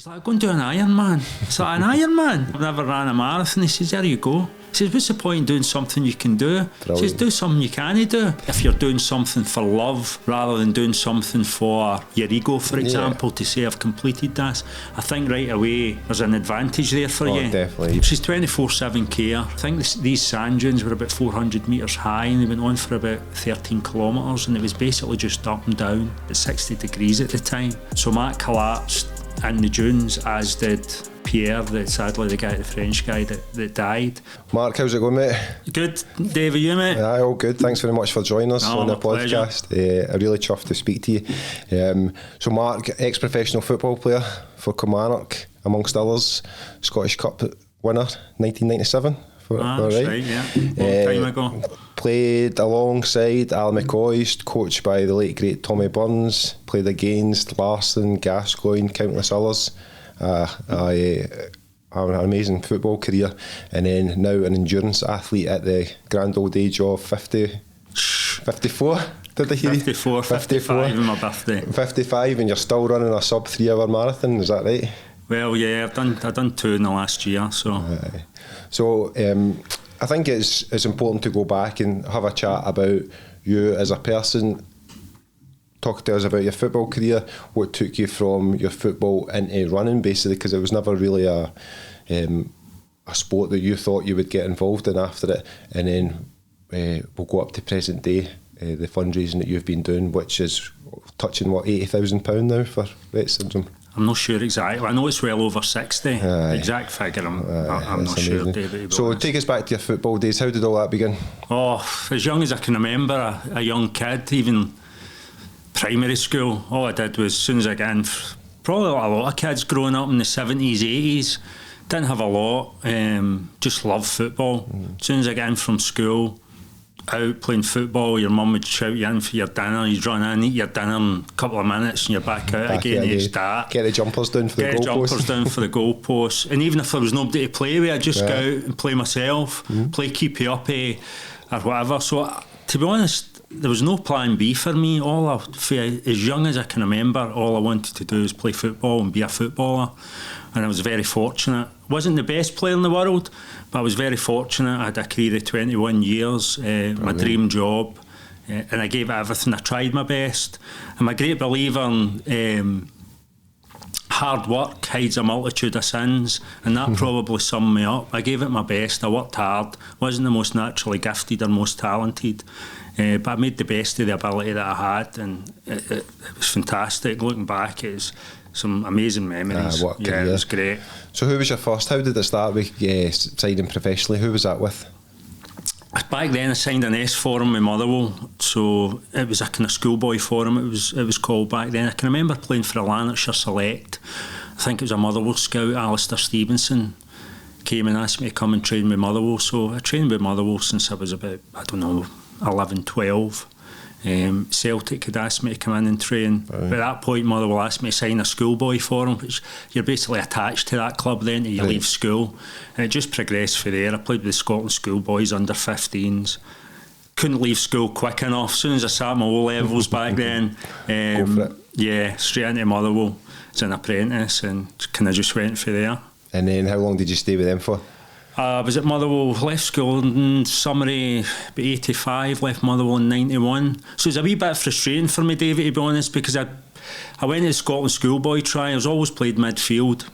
like, go and do an Ironman. It's like, an Ironman? I've never ran a marathon. He says, there you go. He says, what's the point in doing something you can do? Brilliant. He says, do something you can't do. If you're doing something for love rather than doing something for your ego, for example, to say I've completed this, I think right away there's an advantage there for you. Definitely. She's 24/7 care. I think these sand dunes were about 400 metres high and they went on for about 13 kilometres, and it was basically just up and down at 60 degrees at the time. So Matt collapsed in the dunes, as did Pierre, sadly the French guy that died. Mark, how's it going, mate? Good. Dave, are you, mate? Yeah, all good. Thanks very much for joining us on the podcast. I'm really chuffed to speak to you. So Mark, ex-professional football player for Kilmarnock, amongst others, Scottish Cup winner, 1997. That's right, yeah. Long time ago. Played alongside Al McCoy, coached by the late great Tommy Burns, played against Larson, Gascoigne, countless others. An amazing football career, and then now an endurance athlete at the grand old age of 54. Did I hear 54, 55 in my birthday. 55, and you're still running a sub 3 hour marathon, is that right? Well, yeah, I've done 2 in the last year, so. I think it's important to go back and have a chat about you as a person. Talk to us about your football career, what took you from your football into running, basically, because it was never really a sport that you thought you would get involved in after it. And then we'll go up to present day, the fundraising that you've been doing, which is touching, what, £80,000 now for Rett syndrome? I'm not sure exactly. I know it's well over 60. Exact figure, I'm not sure, David. So take us back to your football days. How did all that begin? Oh, as young as I can remember, a young kid, even primary school, all I did was, as soon as I got in, probably like a lot of kids growing up in the 70s, 80s, didn't have a lot, just loved football. As soon as I got in from school, out playing football, your mum would shout you in for your dinner, you'd run in, eat your dinner in a couple of minutes and you're back out again. It's dark. Get the jumpers down for the goalposts. Get the jumpers down for the goalposts. And even if there was nobody to play with, I'd just go out and play myself, play keepy uppy or whatever. So to be honest, there was no plan B for me. As young as I can remember, all I wanted to do was play football and be a footballer. And I was very fortunate. Wasn't the best player in the world, but I was very fortunate. I had a career of 21 years, my dream job, and I gave it everything. I tried my best. I'm a great believer in hard work hides a multitude of sins, and that probably summed me up. I gave it my best. I worked hard. Wasn't the most naturally gifted or most talented, but I made the best of the ability that I had, and it was fantastic. Looking back, it's some amazing memories. It was great. So who was your first? How did it start with signing professionally? Who was that with? Back then I signed an S forum with Motherwell, so it was a kind of schoolboy forum it was called back then. I can remember playing for a Lanarkshire Select. I think it was a Motherwell scout, Alistair Stevenson, came and asked me to come and train with Motherwell. So I trained with Motherwell since I was about, 11, 12. Celtic had asked me to come in and train. Right. But at that point, Motherwell asked me to sign a schoolboy for them, which you're basically attached to that club then till you leave school. And it just progressed from there. I played with the Scotland schoolboys, under 15s. Couldn't leave school quick enough. As soon as I sat my O-levels back then, go for it. Yeah, straight into Motherwell as an apprentice, and kind of just went for there. And then how long did you stay with them for? I was at Motherwell, left school in summary about 85, left Motherwell in 91. So it was a wee bit frustrating for me, David, to be honest, because I went to the Scotland schoolboy trials, always played midfield.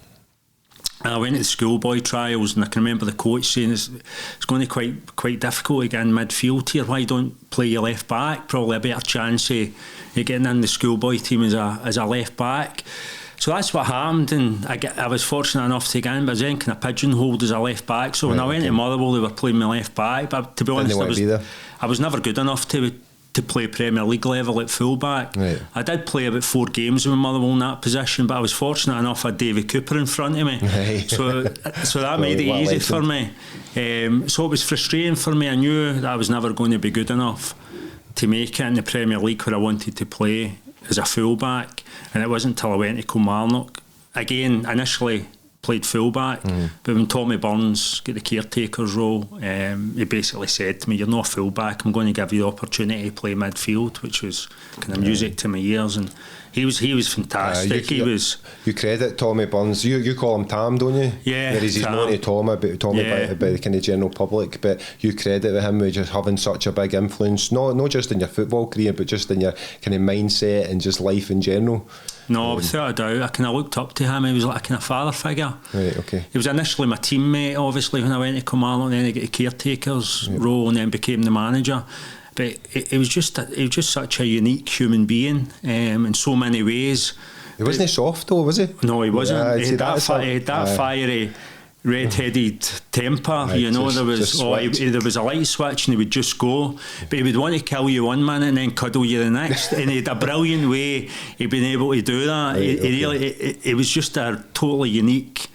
I went to the schoolboy trials and I can remember the coach saying it's going to be quite difficult to get in midfield here. Why don't play your left back? Probably a better chance of getting in the schoolboy team as a left back. So that's what happened, and I was fortunate enough to get in, but I was then kind of pigeonholed as a left back. So when I went to Motherwell, they were playing me left back. But to be honest, I was never good enough to play Premier League level at full back. Right. I did play about 4 games with Motherwell in that position, but I was fortunate enough I had Davy Cooper in front of me. Right. So that made it easy for me. So it was frustrating for me. I knew that I was never going to be good enough to make it in the Premier League where I wanted to play as a full back, and it wasn't until I went to Kilmarnock. Again, initially played fullback. But when Tommy Burns got the caretaker's role, he basically said to me, "You're not a fullback. I'm going to give you the opportunity to play midfield," which was kind of music to my ears. And he was fantastic. You credit Tommy Burns. You call him Tam, don't you? Yeah. Whereas he's known to Tommy by the kind of general public. But you credit him with just having such a big influence, not just in your football career, but just in your kind of mindset and just life in general. No, without a doubt, I kind of looked up to him. He was like a kind of father figure. Right, okay. He was initially my teammate, obviously, when I went to Kilmarnock, and then I got the caretaker's role, and then became the manager. But it was just such a unique human being in so many ways. He wasn't soft though, was he? No, he wasn't. Yeah, he had that fiery, red-headed temper. There was a light switch and he would just go, but he would want to kill you one minute and then cuddle you the next. And he had a brilliant way he'd been able to do that. He was just a totally unique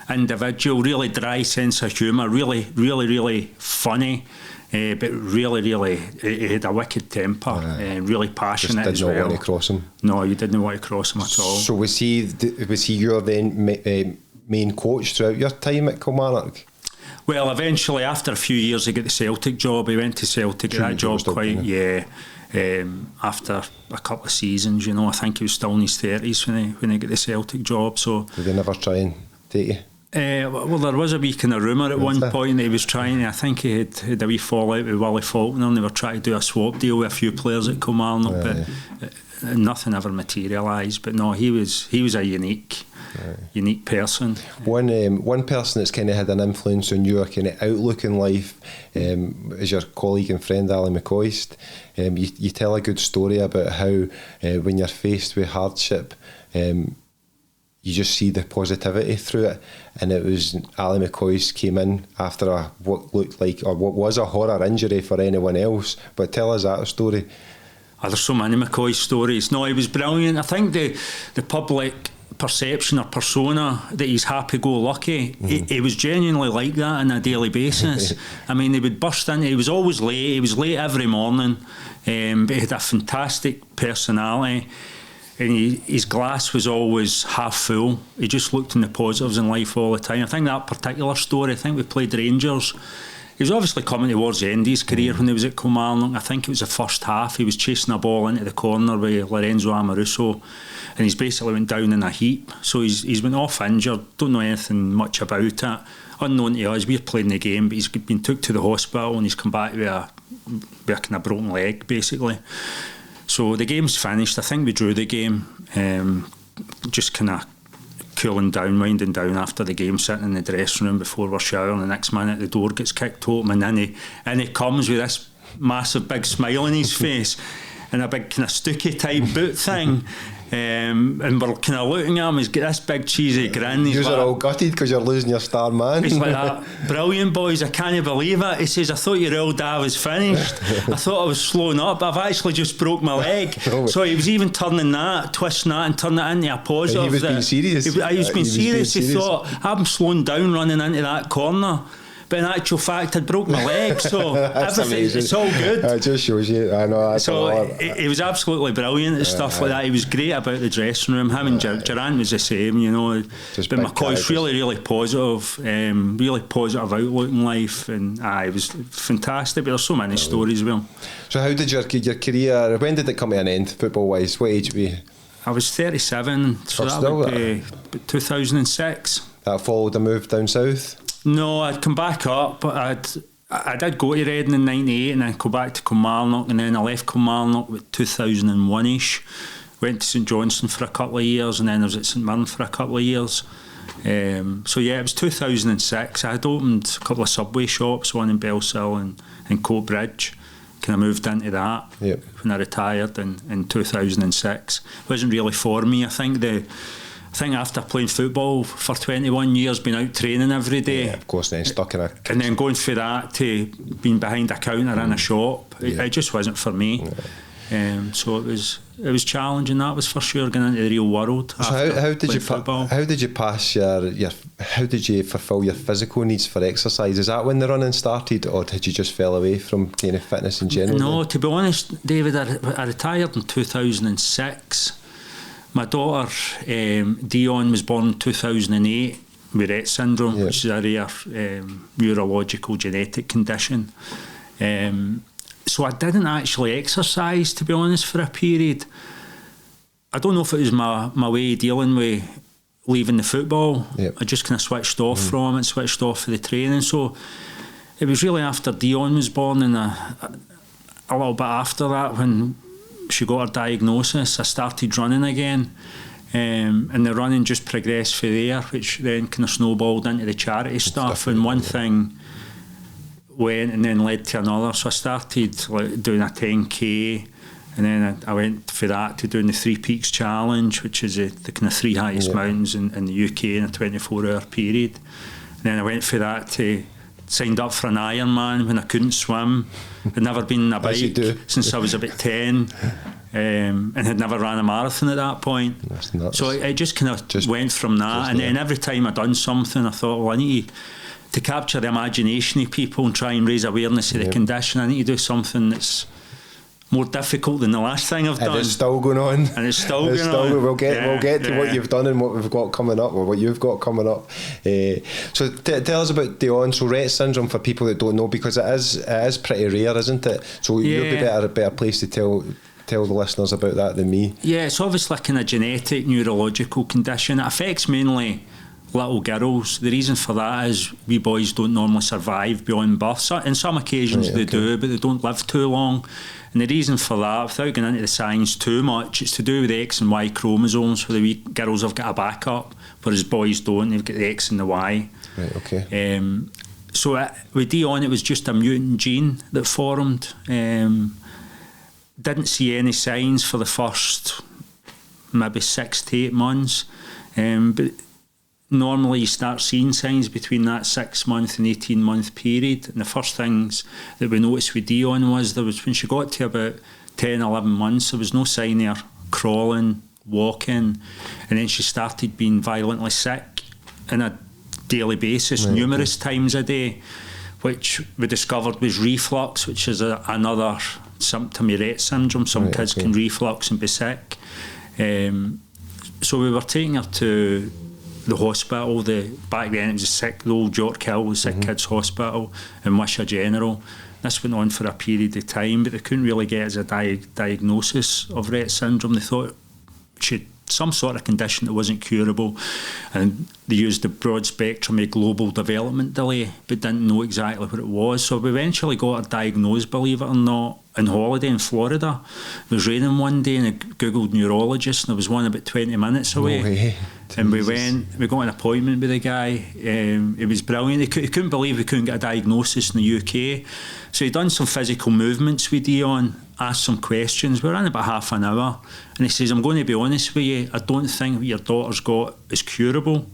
individual, really dry sense of humour, really, really, really funny. But really, he had a wicked temper and really passionate as well. Just did not want to cross him. No, you didn't want to cross him at all. So was he your then main coach throughout your time at Kilmarnock? Well, eventually, after a few years, he got the Celtic job. He went to Celtic, got that job after a couple of seasons, I think he was still in his 30s when he got the Celtic job. So did they never try and take you? Well, there was a wee kind of rumour at one point that he was trying. I think he had a wee fallout with Willie Faulkner, and they were trying to do a swap deal with a few players at Kilmarnock, but nothing ever materialised. But no, he was a unique person. One person that's kind of had an influence on your kind of outlook in life is your colleague and friend Ali McCoist. You tell a good story about how when you're faced with hardship, you just see the positivity through it, and it was Ali McCoist came in after what looked like or what was a horror injury for anyone else. But tell us that story. There's so many McCoy stories. No, he was brilliant. I think the public perception or persona that he's happy-go-lucky, he was genuinely like that on a daily basis. I mean, he would burst in, he was always late, he was late every morning, but he had a fantastic personality. And his glass was always half full. He just looked in the positives in life all the time. I think that particular story, I think we played Rangers. He was obviously coming towards the end of his career when he was at Kilmarnock. I think it was the first half. He was chasing a ball into the corner with Lorenzo Amoruso, and he's basically went down in a heap. So he's went off injured. Don't know anything much about it. Unknown to us, we're playing the game, but he's been took to the hospital and he's come back with a kind of broken leg, basically. So the game's finished. I think we drew the game. Just kind of cooling down, winding down after the game, sitting in the dressing room before we're showering. The next minute the door gets kicked open and he comes with this massive big smile on his face and a big kind of Stookie type boot thing. And we're kind of looking at him, he's got this big cheesy grin. You are all gutted because you're losing your star man. He's like that, brilliant boys, I can't believe it. He says, I thought your old day was finished. I thought I was slowing up, I've actually just broke my leg. So he was even turning that, twisting that and turning it into a positive. He was being serious. He was being serious. He thought, I'm slowing down running into that corner. But in actual fact, I'd broke my leg, so it's all good. It just shows you. I know. That's so he was absolutely brilliant at stuff like that. He was great about the dressing room. Him and Durant was the same, Just but McCoy's really positive, really positive outlook in life, and it was fantastic. But there's so many stories as well. So how did your career? When did it come to an end, football wise? What age were you? I was 37, so that would be 2006. That followed a move down south. No, I'd come back up, but I did go to Reading in 98 and then go back to Kilmarnock, and then I left Kilmarnock with 2001-ish, went to St Johnstone for a couple of years, and then I was at St Mirren for a couple of years. So yeah, it was 2006. I had opened a couple of Subway shops, one in Bellsill and Coatbridge. Kind of moved into that when I retired in 2006. It wasn't really for me. I think after playing football for 21 years, been out training every day. Yeah, of course, then stuck in a kitchen. And then going for that to being behind a counter in a shop, it just wasn't for me. Yeah. So it was challenging, that was for sure, getting into the real world. So how did you how did you fulfil your physical needs for exercise? Is that when the running started, or did you just fell away from kind of fitness in general? No, to be honest, David, I retired in 2006. My daughter Dionne was born in 2008, with Rett syndrome, which is a rare neurological genetic condition. So I didn't actually exercise, to be honest, for a period. I don't know if it was my way of dealing with leaving the football. I just kind of switched off from it, switched off for the training. So it was really after Dionne was born, and a little bit after that, when she got her diagnosis, I started running again. And the running just progressed from there, which then kind of snowballed into the charity stuff. And one thing went and then led to another. So I started doing a 10k, and then I went for that to doing the Three Peaks Challenge, which is the kind of 3 highest mountains in the UK in a 24-hour period. And then I went for that to signed up for an Ironman when I couldn't swim. I'd never been on a bike since I was about 10, and had never ran a marathon at that point. So it just kind of went from that. And then every time I'd done something, I thought, well, I need to capture the imagination of people and try and raise awareness of the condition. I need to do something that's more difficult than the last thing I've done. And it's still going on. And it's still going on. We'll get to what you've done and what we've got coming up, or what you've got coming up. So tell us about Dionne. So Rett syndrome, for people that don't know, because it is pretty rare, isn't it? So you'll be a better place to tell the listeners about that than me. Yeah, it's obviously a kind of genetic neurological condition. It affects mainly little girls. The reason for that is we boys don't normally survive beyond birth. So, in some occasions they do, but they don't live too long. And the reason for that, without going into the science too much, it's to do with the X and Y chromosomes, where the wee girls have got a backup, whereas boys don't. They've got the X and the Y. Right, okay. So with Dionne, it was just a mutant gene that formed. Didn't see any signs for the first maybe 6 to 8 months. But normally you start seeing signs between that 6-month and 18-month period. And the first things that we noticed with Dionne was when she got to about 10, 11 months, there was no sign of her crawling, walking, and then she started being violently sick on a daily basis, numerous times a day, which we discovered was reflux, which is another symptom of Rett syndrome. Some kids can reflux and be sick. So we were taking her to the hospital. Back then it was the old York Hill Sick Kids Hospital in Wishaw General. This went on for a period of time, but they couldn't really get us a diagnosis of Rett syndrome. They thought she had some sort of condition that wasn't curable, and they used the broad spectrum of global development delay, but didn't know exactly what it was. So we eventually got her diagnosed, believe it or not, on holiday in Florida. It was raining one day, and I googled neurologist, and there was one about 20 minutes away. No way. And we got an appointment with the guy. It was brilliant. He couldn't believe we couldn't get a diagnosis in the UK. So he'd done some physical movements with Dionne, asked some questions. We were in about half an hour, and he says, I'm going to be honest with you, I don't think what your daughter's got is curable.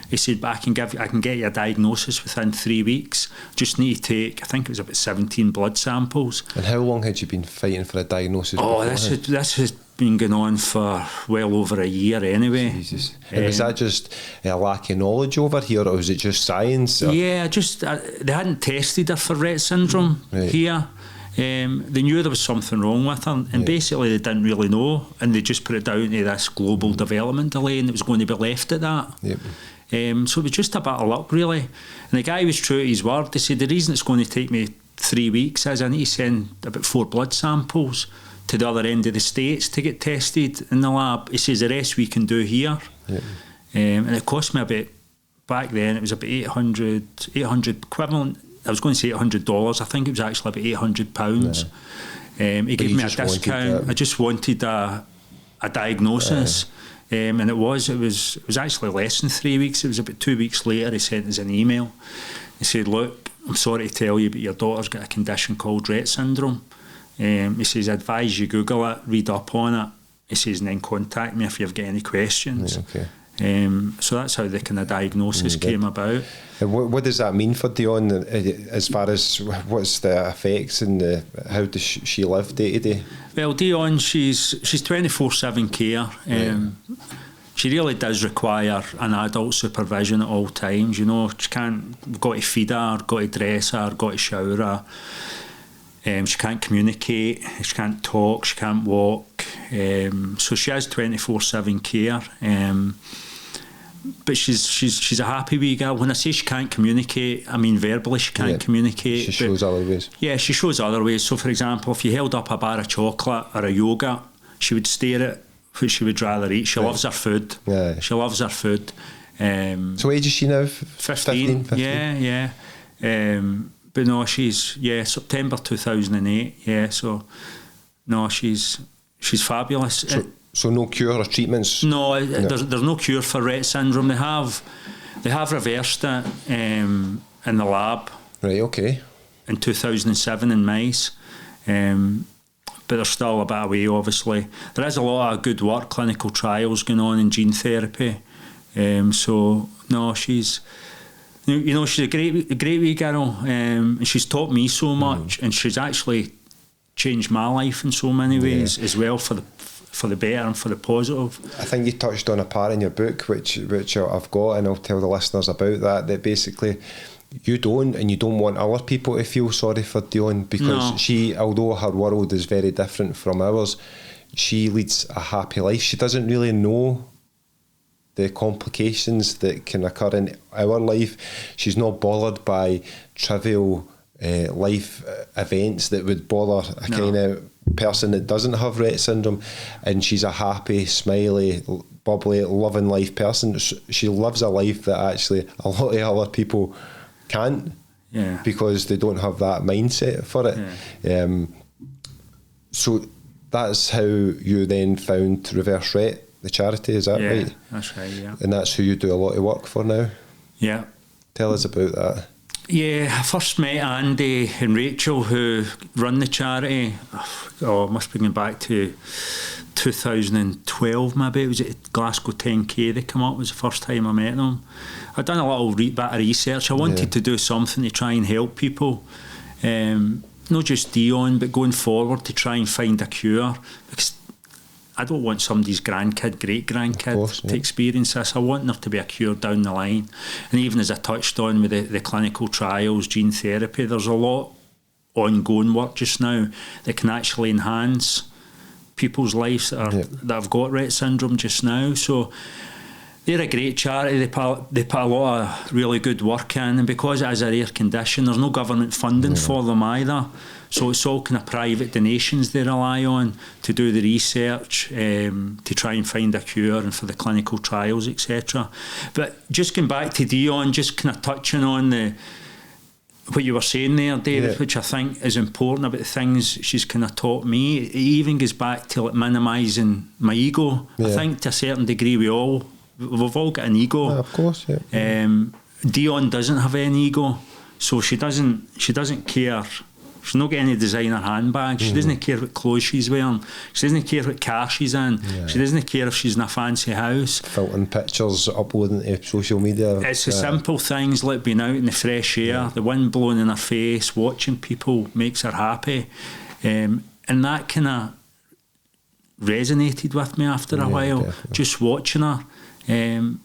He said, but I can get you a diagnosis within 3 weeks. Just need to take, I think it was about 17 blood samples. And how long had you been fighting for a diagnosis? This has been going on for well over a year anyway. Jesus. And was that just a lack of knowledge over here, or was it just science? Or? Yeah, they hadn't tested her for Rett syndrome here. They knew there was something wrong with her, and basically they didn't really know, and they just put it down to this global development delay, and it was going to be left at that. Yep. So it was just a bit of luck, really. And the guy was true to his word. He said, the reason it's going to take me 3 weeks is I need to send about 4 blood samples to the other end of the States to get tested in the lab. He says, the rest we can do here. Yep. And it cost me back then it was about 800 equivalent. I was going to say $800. I think it was actually about £800. He gave me a discount. I just wanted a diagnosis. And it was actually less than 3 weeks. It was about 2 weeks later he sent us an email. He said, look, I'm sorry to tell you, but your daughter's got a condition called Rett syndrome. He says, I advise you Google it, read up on it. He says, and then contact me if you've got any questions. So that's how the kind of diagnosis came about. And what does that mean for Dionne, as far as what's the effects and how does she live day to day? Well, Dionne, she's 24/7 care. She really does require an adult supervision at all times. You know, we've got to feed her, got to dress her, got to shower her. She can't communicate, she can't talk, she can't walk. So she has 24/7 care. but she's a happy wee girl. When I say she can't communicate, I mean verbally she can't communicate. She shows other ways. Yeah, she shows other ways. So, for example, if you held up a bar of chocolate or a yogurt, she would stare at what she would rather eat. She loves her food. Yeah. She loves her food. So what age is she now? 15. Yeah. But no, she's September 2008. Yeah, so no, she's fabulous. So no cure or treatments? No, there's no cure for Rett syndrome. They have reversed it in the lab. Right. Okay. In 2007 in mice. But there's still a bit away, obviously. There is a lot of good work, clinical trials going on in gene therapy. So no, she's a great wee girl. And she's taught me so much, and she's actually changed my life in so many ways as well, for the better and for the positive. I think you touched on a part in your book, which I've got, and I'll tell the listeners about that basically you don't want other people to feel sorry for Dionne, because she, although her world is very different from ours, she leads a happy life. She doesn't really know the complications that can occur in our life. She's not bothered by trivial life events that would bother a kind of person that doesn't have Rett syndrome, and she's a happy, smiley, bubbly, loving life person. She lives a life that actually a lot of other people can't, because they don't have that mindset for it. So that's how you then found Reverse Rett, the charity, is that right? That's right, yeah. And that's who you do a lot of work for now? Yeah. Tell us about that. Yeah, I first met Andy and Rachel, who run the charity. It must be going back to 2012 maybe. It was at Glasgow 10K they come up. Was the first time I met them. I'd done a little bit of research. I wanted to do something to try and help people, not just Dionne, but going forward to try and find a cure, because I don't want somebody's grandkid, great-grandkid to experience this. I want there to be a cure down the line. And even as I touched on with the clinical trials, gene therapy, there's a lot ongoing work just now that can actually enhance people's lives that have got Rett syndrome just now. So they're a great charity. They put a lot of really good work in, and because it is a rare condition, there's no government funding for them either. So it's all kind of private donations they rely on to do the research, to try and find a cure and for the clinical trials, etc. But just going back to Dionne, just kind of touching on what you were saying there, David, which I think is important about the things she's kind of taught me. It even goes back to like minimising my ego. I think to a certain degree we've all got an ego. Of course, Dionne doesn't have any ego, so she doesn't care. She's not got any designer handbags. She doesn't care what clothes she's wearing. She doesn't care what car she's in. She doesn't care if she's in a fancy house. Filtering pictures, uploading to social media. It's the simple things like being out in the fresh air, the wind blowing in her face, watching people makes her happy. And that kind of resonated with me after a while, definitely. Just watching her and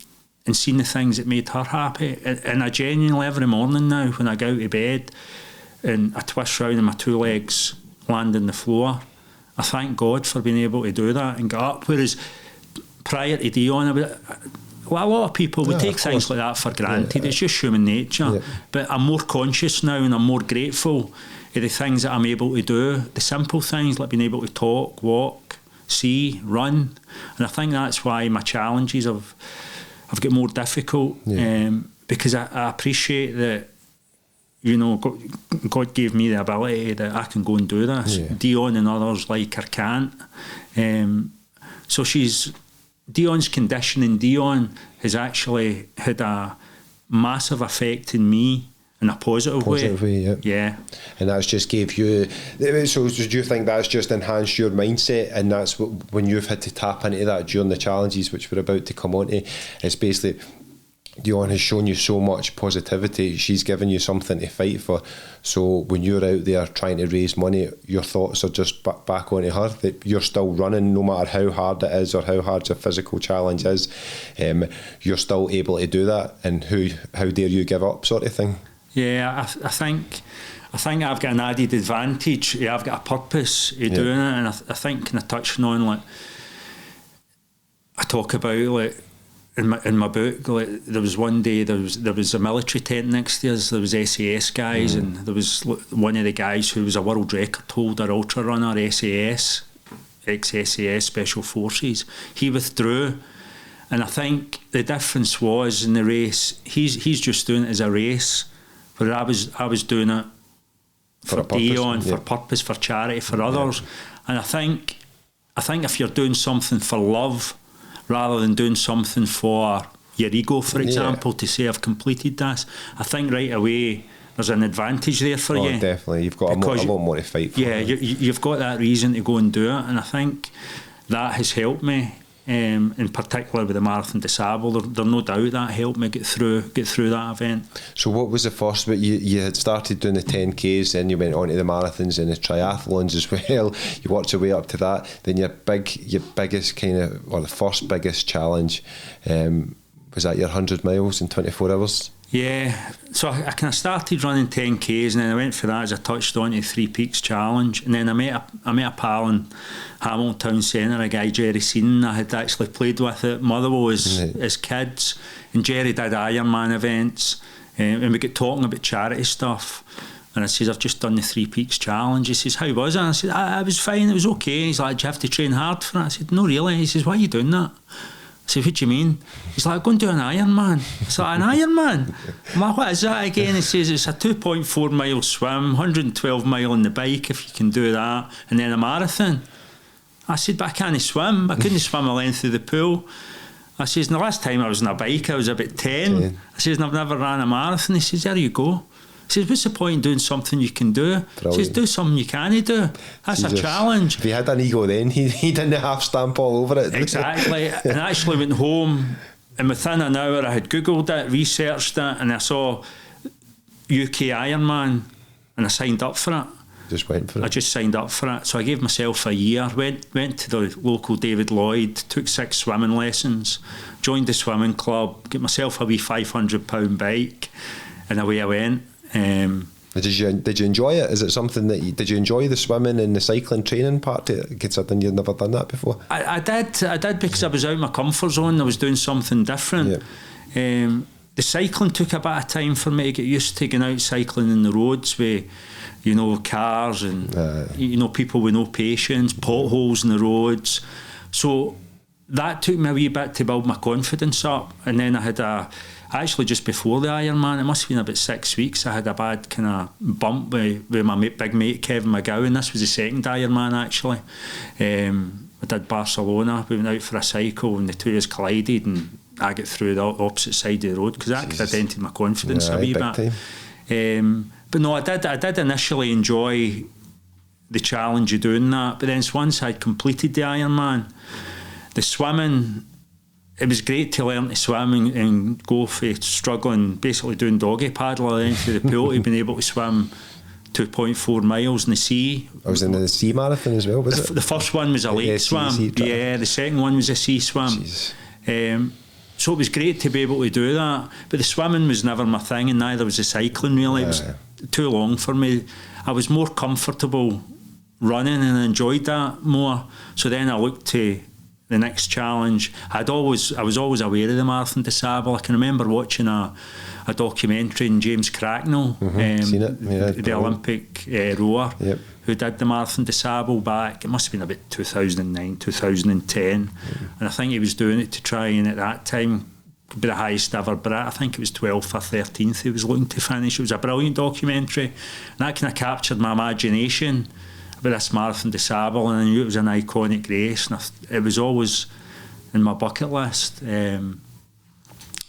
seeing the things that made her happy. And I genuinely, every morning now, when I go out of bed, and I twist round and my two legs land on the floor, I thank God for being able to do that and get up. Whereas prior to Dionne, a lot of people would take things like that for granted. It's just human nature. But I'm more conscious now, and I'm more grateful of the things that I'm able to do. The simple things like being able to talk, walk, see, run. And I think that's why my challenges have got more difficult, because I appreciate that, you know, God gave me the ability that I can go and do this. Dionne and others like her can't. So Dionne's condition in Dionne has actually had a massive effect in me in a positive way. Yeah. And that's just gave you... So do you think that's just enhanced your mindset, and that's when you've had to tap into that during the challenges which we're about to come on to? It's basically... Dionne has shown you so much positivity. She's given you something to fight for. So when you're out there trying to raise money, your thoughts are just back onto her, that you're still running no matter how hard it is or how hard your physical challenge is. You're still able to do that, and how dare you give up, sort of thing. Yeah, I think I've got an added advantage. I've got a purpose of doing it, and I think kind of touching on, like, I talk about, like, in my book, like, there was one day there was a military tent next to us. There was SAS guys, and there was one of the guys who was a world record holder, ultra runner, SAS, ex-SAS Special Forces. He withdrew, and I think the difference was in the race. He's just doing it as a race, where I was doing it for Dionne, for purpose, for charity, for others. And I think if you're doing something for love, rather than doing something for your ego, for example, to say I've completed this, I think right away there's an advantage there for you. Definitely. You've got a lot more to fight for. Yeah, you've got that reason to go and do it, and I think that has helped me, in particular with the Marathon des Sables. There's no doubt that helped me get through that event. So what was the first bit? You had started doing the 10Ks, then you went on to the marathons and the triathlons as well. You worked your way up to that. Then your biggest kind of, or the first biggest challenge, was that your 100 miles in 24 hours? Yeah, so I kind of started running 10Ks, and then I went for that as I touched on to the Three Peaks Challenge, and then I met a pal in Hamilton Town Centre, a guy Jerry Seaton. I had actually played with at Motherwell as kids, and Jerry did Ironman events, and we got talking about charity stuff. And I says, I've just done the Three Peaks Challenge. He says, how was it? And I said, I was fine, it was okay. He's like, do you have to train hard for it? I said, no, really. He says, why are you doing that? I said, what do you mean? He's like, go and do an Ironman. I said, an Ironman? I'm like, what is that again? He says, it's a 2.4 mile swim, 112 mile on the bike if you can do that, and then a marathon. I said, but I can't swim. I couldn't swim a length of the pool. I says, the last time I was on a bike, I was about 10. I says, and I've never ran a marathon. He says, there you go. He says, what's the point in doing something you can do? He says, do something you can't do. That's a challenge. If he had an ego then, he didn't half stamp all over it. Exactly. And I actually went home, and within an hour I had Googled it, researched it, and I saw UK Ironman, and I signed up for it. Just went for it? I just signed up for it. So I gave myself a year, went to the local David Lloyd, took 6 swimming lessons, joined the swimming club, got myself a wee £500 bike, and away I went. Did you enjoy it? Is it something that did you enjoy the swimming and the cycling training part to it, considering you'd never done that before? I did because I was out of my comfort zone. I was doing something different. The cycling took a bit of time for me to get used to, going out cycling in the roads with, cars and people with no patience, potholes in the roads. So that took me a wee bit to build my confidence up. And then I had actually just before the Ironman, it must have been about 6 weeks, I had a bad kind of bump with my big mate Kevin McGowan. This was the second Ironman actually. I did Barcelona, we went out for a cycle and the two of us collided and I got through the opposite side of the road because that could have dented my confidence a wee bit. But no, I did initially enjoy the challenge of doing that, but then once I'd completed the Ironman, the swimming, it was great to learn to swim and go for struggling, basically doing doggy paddle into the pool to being able to swim 2.4 miles in the sea. I was in the sea marathon as well, was it? The first one was a lake swim. Yeah, the second one was a sea swim. So it was great to be able to do that. But the swimming was never my thing, and neither was the cycling really. It was too long for me. I was more comfortable running and I enjoyed that more. So then I looked to the next challenge. I was always aware of the Marathon des Sables. I can remember watching a documentary in James Cracknell, seen it. The Olympic rower, who did the Marathon des Sables back, it must have been about 2009, 2010, and I think he was doing it to try and at that time be the highest ever Brit. I think it was 12th or 13th he was looking to finish. It was a brilliant documentary, and that kind of captured my imagination about this Marathon des Sables, and I knew it was an iconic race, and it was always in my bucket list.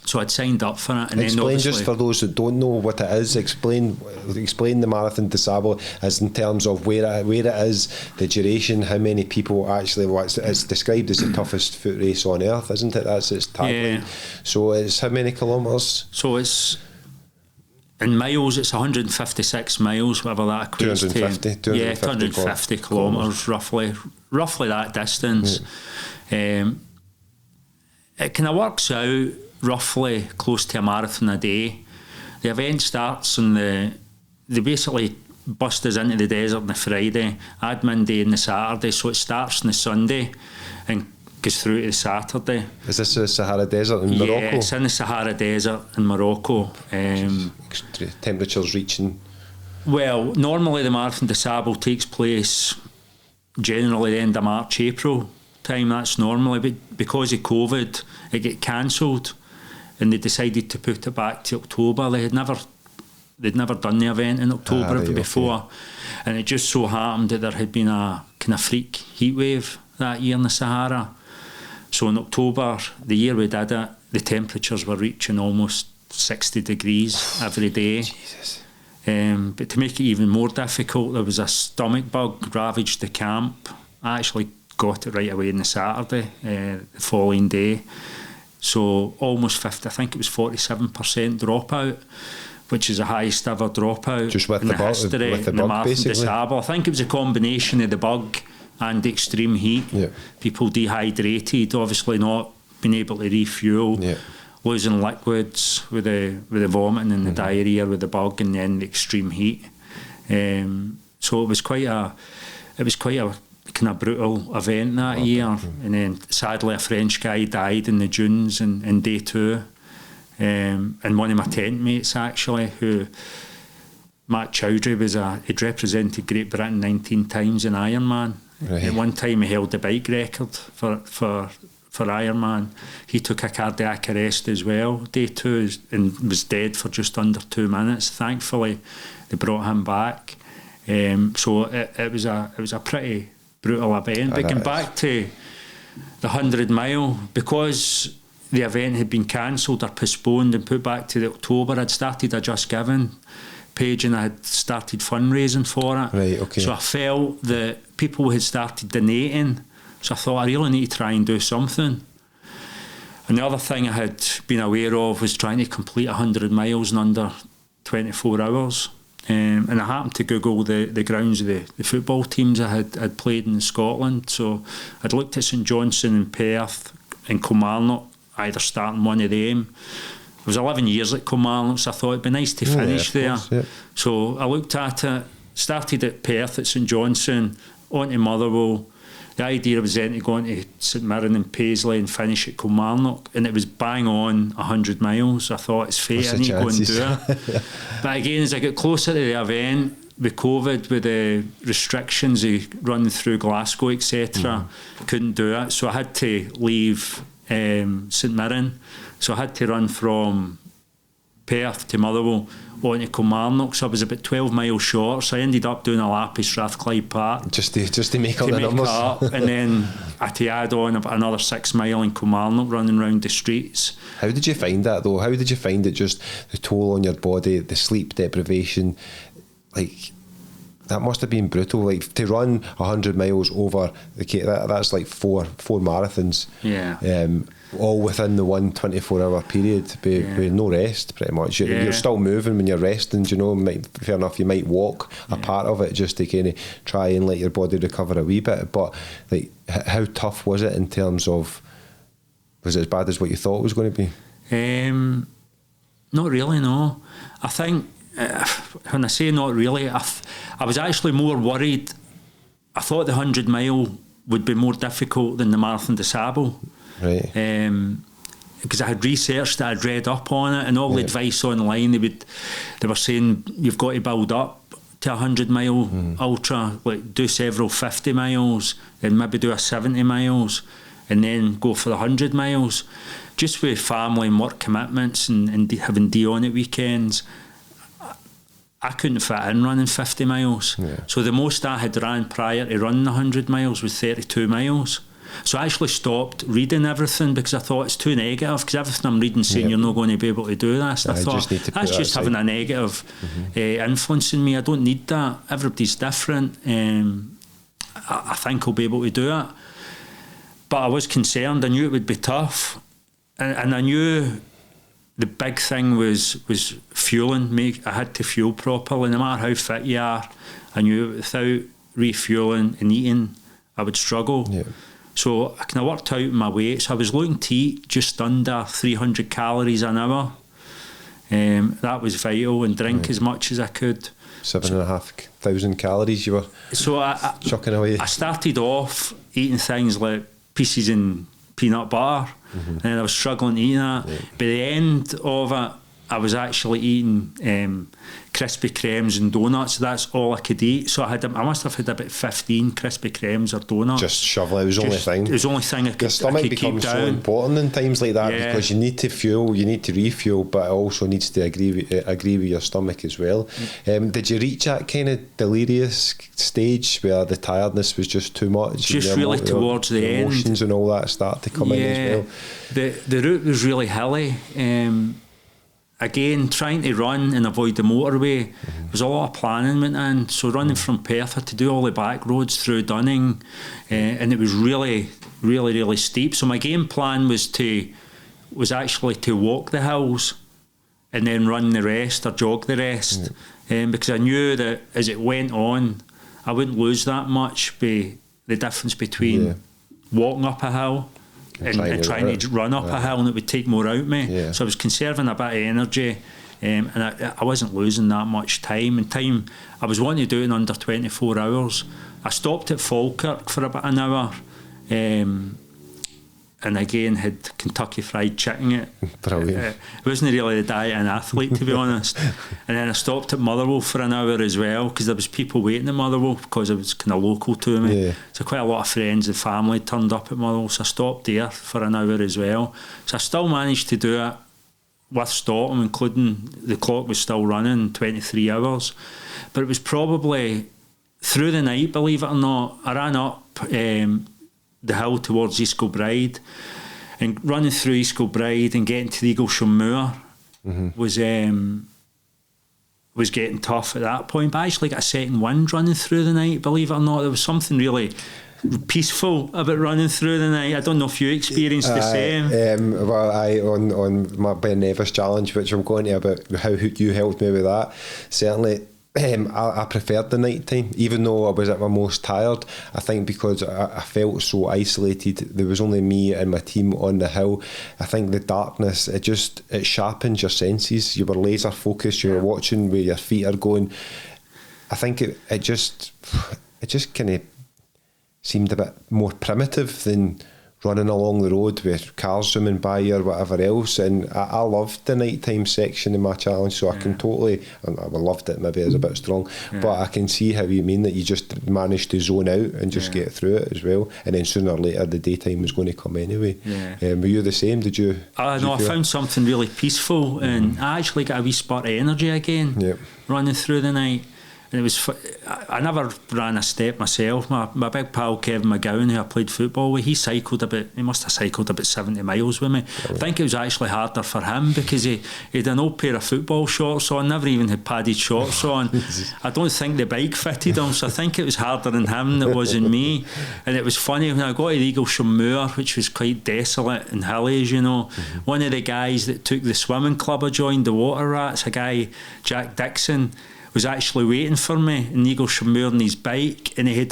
So I'd signed up for it. And explain, just for those that don't know what it is, explain the Marathon des Sables as in terms of where it is, the duration, how many people actually. It's described as the toughest foot race on earth, isn't it? That's its tagline. Yeah. So it's how many kilometres? So it's in miles. It's 156 miles, whatever that equates to. 250 kilometres, roughly that distance. It kind of works out roughly close to a marathon a day. The event starts on they basically bust us into the desert on the Friday, admin day on the Saturday, so it starts on the Sunday, and goes through to the Saturday. Is this the Sahara Desert in Morocco? Yeah, it's in the Sahara Desert in Morocco. Temperatures reaching... Well, normally the Marathon des Sables takes place generally the end of March, April time. That's normally, but because of COVID, it got cancelled, and they decided to put it back to October. They'd never done the event in October before, and it just so happened that there had been a kind of freak heat wave that year in the Sahara. So in October, the year we did it, the temperatures were reaching almost 60 degrees every day. Jesus. But to make it even more difficult, there was a stomach bug ravaged the camp. I actually got it right away on the Saturday, the following day. So almost 50, I think it was 47% dropout, which is the highest ever dropout just with in the history with the in the bug, Marathon des Sables. I think it was a combination of the bug and the extreme heat. Yeah. People dehydrated, obviously not being able to refuel. Yeah. Losing liquids with the vomiting and the diarrhea with the bug, and then the extreme heat. So it was quite a kind of brutal event that year. And then sadly a French guy died in the dunes in day 2. And one of my tent mates actually, who Matt Chowdhury he'd represented Great Britain 19 times in Ironman. Right. At one time he held the bike record for Ironman. He took a cardiac arrest as well, day 2, and was dead for just under 2 minutes. Thankfully, they brought him back. So it was a pretty brutal event. But going back to the 100 mile, because the event had been cancelled or postponed and put back to the October, I'd started a Just Giving page and I had started fundraising for it. Right, okay. So I felt that people had started donating. So I thought I really need to try and do something. And the other thing I had been aware of was trying to complete 100 miles in under 24 hours. And I happened to Google the grounds of the football teams I had played in Scotland. So I'd looked at St Johnstone and Perth and Kilmarnock, either starting one of them. I was 11 years at Kilmarnock, so I thought it'd be nice to finish there. Course, yeah. So I looked at it, started at Perth at St Johnstone, on to Motherwell. The idea was then to go on to St Mirren and Paisley and finish at Kilmarnock, and it was bang on 100 miles. I thought, it's fate, I need to go and do it. But again, as I got closer to the event, with COVID, with the restrictions of running through Glasgow, etc., couldn't do it. So I had to leave St Mirren. So I had to run from Perth to Motherwell on to Kilmarnock, so I was about 12 miles short, so I ended up doing a lap of Strathclyde Park just to make up the numbers up, and then I had to add on about another 6 mile in Kilmarnock running around the streets. How did you find that though? How did you find it, just the toll on your body, the sleep deprivation? Like, that must have been brutal. Like, to run 100 miles over that's like four marathons. Yeah. All within the 1 24-hour period, with no rest, pretty much. You're still moving when you're resting, you know. Fair enough, you might walk a part of it just to kind of try and let your body recover a wee bit. But like, how tough was it in terms of, was it as bad as what you thought it was going to be? Not really, no. I think, when I say not really, I was actually more worried. I thought the 100 mile would be more difficult than the Marathon des Sables. Right. Because I had researched it, I'd read up on it, and all the advice online, they were saying you've got to build up to a 100 mile ultra, like do several 50 miles, and maybe do a 70 miles, and then go for the 100 miles. Just with family and work commitments and having Dionne at weekends, I couldn't fit in running 50 miles. Yeah. So the most I had ran prior to running 100 miles was 32 miles. So I actually stopped reading everything because I thought it's too negative, because everything I'm reading saying you're not going to be able to do this. I thought that's just having a negative influence in me. I don't need that. Everybody's different. I think I'll be able to do it. But I was concerned. I knew it would be tough. And I knew the big thing was fueling. I had to fuel properly. No matter how fit you are, I knew without refueling and eating, I would struggle. Yeah. So I kind of worked out my weight. So I was looking to eat just under 300 calories an hour. That was vital, and drink as much as I could. 7,500 calories you were chucking away. I started off eating things like pieces in peanut butter, and I was struggling to eat that. By the end of it, I was actually eating Krispy Kremes and donuts. That's all I could eat. So I must have had about 15 Krispy Kremes or donuts. Just shovel it. It was the only thing. It was the only thing I could, your stomach keep becomes down. so important in times like that, because you need to fuel, you need to refuel, but it also needs to agree with your stomach as well. Did you reach that kind of delirious stage where the tiredness was just too much? Just really towards the end. Emotions and all that start to come in as well. The route was really hilly. Again, trying to run and avoid the motorway, there was a lot of planning went in. So running from Perth, I had to do all the back roads through Dunning, and it was really, really, really steep. So my game plan was actually to walk the hills and then run the rest or jog the rest, because I knew that as it went on, I wouldn't lose that much by the difference between walking up a hill and trying to run up a hill, and it would take more out of me. So I was conserving a bit of energy, and I wasn't losing that much time. And time, I was wanting to do it in under 24 hours. I stopped at Falkirk for about an hour, and again had Kentucky Fried Chicken. It wasn't really the diet of an athlete, to be honest. And then I stopped at Motherwell for an hour as well, because there was people waiting at Motherwell because it was kind of local to me. So quite a lot of friends and family turned up at Motherwell, so I stopped there for an hour as well. So I still managed to do it with Stockholm, including the clock was still running 23 hours. But it was probably through the night, believe it or not. I ran up the hill towards East Kilbride, and running through East Kilbride and getting to the Eaglesham Moor was getting tough at that point. But I actually got a second wind running through the night, believe it or not. There was something really peaceful about running through the night. I don't know if you experienced the same. Well, on my Ben Nevis challenge, which I'm going to, about how you helped me with that, certainly I preferred the night time, even though I was at my most tired. I think because I felt so isolated. There was only me and my team on the hill. I think the darkness, it sharpens your senses. You were laser focused. You were watching where your feet are going. I think it just kind of seemed a bit more primitive than running along the road with cars zooming by you or whatever else. And I loved the nighttime section in my challenge, so I can totally, I loved it, maybe it's a bit strong, but I can see how you mean that you just managed to zone out and just get through it as well. And then sooner or later the daytime was going to come anyway. Were you the same? Did you? I found something really peaceful, and I actually got a wee spurt of energy again running through the night. And it was, I never ran a step myself. My big pal Kevin McGowan, who I played football with, he must have cycled about 70 miles with me. I think it was actually harder for him because he had an old pair of football shorts on, never even had padded shorts on. I don't think the bike fitted him, so I think it was harder in him than it was in me. And it was funny, when I got to the Eaglesham Moor, which was quite desolate and hilly, as you know, one of the guys that took the swimming club I joined, the Water Rats, a guy, Jack Dixon, was actually waiting for me in Eaglesham Moor on his bike, and he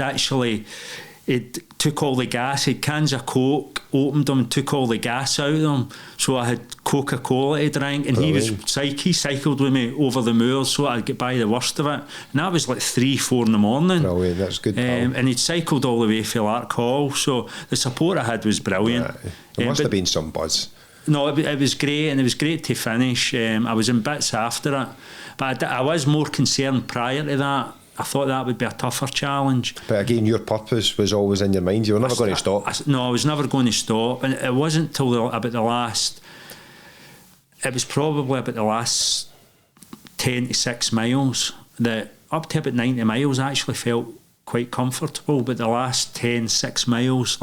took all the gas, he had cans of Coke, opened them and took all the gas out of them, so I had Coca-Cola to drink, and he cycled with me over the moors so I'd get by the worst of it, and that was like 3-4 in the morning. Brilliant, that's good. And he'd cycled all the way from Lark Hall, so the support I had was brilliant. There must have been some buzz. No, it was great, and it was great to finish. I was in bits after it, but I was more concerned prior to that. I thought that would be a tougher challenge. But again, your purpose was always in your mind. You were never going to stop. I was never going to stop, and it wasn't till about the last. It was probably about the last 10 to 6 miles that, up to about 90 miles, I actually felt quite comfortable. But the last 6 miles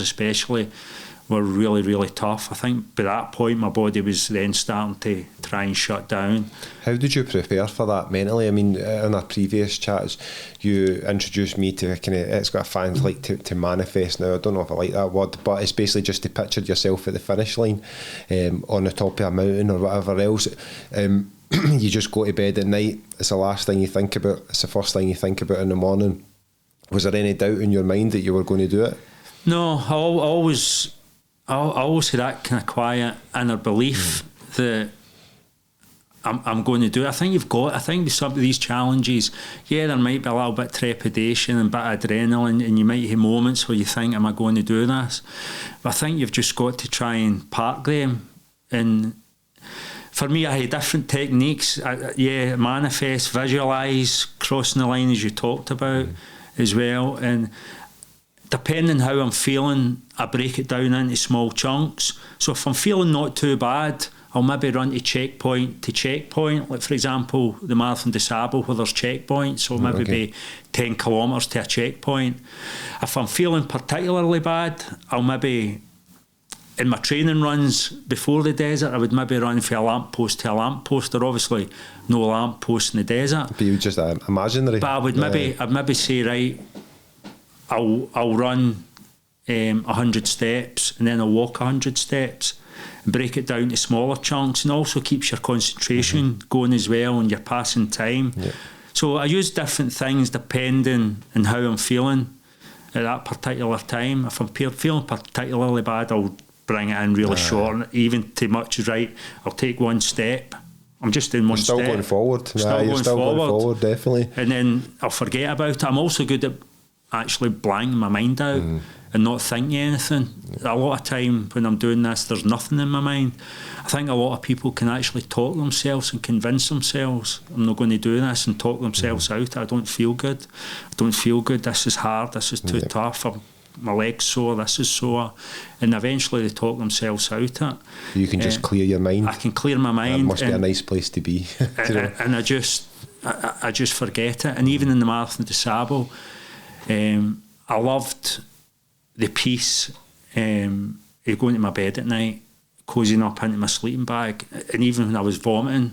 especially, were really, really tough. I think by that point my body was then starting to try and shut down. How did you prepare for that mentally? I mean, in our previous chats you introduced me to kind of, it's got a fan like to manifest now. I don't know if I like that word, but it's basically just to picture yourself at the finish line, on the top of a mountain or whatever else. You just go to bed at night, it's the last thing you think about, it's the first thing you think about in the morning. Was there any doubt in your mind that you were going to do it? No, I always had that kind of quiet inner belief that I'm going to do it. I think with some of these challenges, yeah, there might be a little bit of trepidation and a bit of adrenaline, and you might have moments where you think, am I going to do this? But I think you've just got to try and park them. And for me, I had different techniques. Manifest, visualise, crossing the line as you talked about as well. And depending how I'm feeling, I break it down into small chunks. So if I'm feeling not too bad, I'll maybe run to checkpoint. Like, for example, the Marathon des Sables, where there's checkpoints, so maybe be 10 kilometres to a checkpoint. If I'm feeling particularly bad, I'll maybe, in my training runs before the desert, I would maybe run from a lamppost to a lamppost. There are obviously no lampposts in the desert. But you would just imaginary. But I'd maybe say, right, I'll run 100 steps, and then I'll walk 100 steps. Break it down to smaller chunks, and also keeps your concentration going as well, and you're passing time. So I use different things depending on how I'm feeling at that particular time. If I'm feeling particularly bad, I'll bring it in really short, and even too much is right. I'll take one step. I'm just doing one step. Still going forward. You're still going forward, definitely. And then I'll forget about it. I'm also good at actually blanking my mind out and not thinking anything. A lot of time when I'm doing this, there's nothing in my mind. I think a lot of people can actually talk themselves and convince themselves, I'm not going to do this, and talk themselves out. I don't feel good. This is hard. This is too tough. My leg's sore. This is sore. And eventually they talk themselves out it. You can just clear your mind. I can clear my mind. That must be a nice place to be. And I just forget it. And even in the Marathon des Sables, I loved the peace of going to my bed at night, cosing up into my sleeping bag, and even when I was vomiting,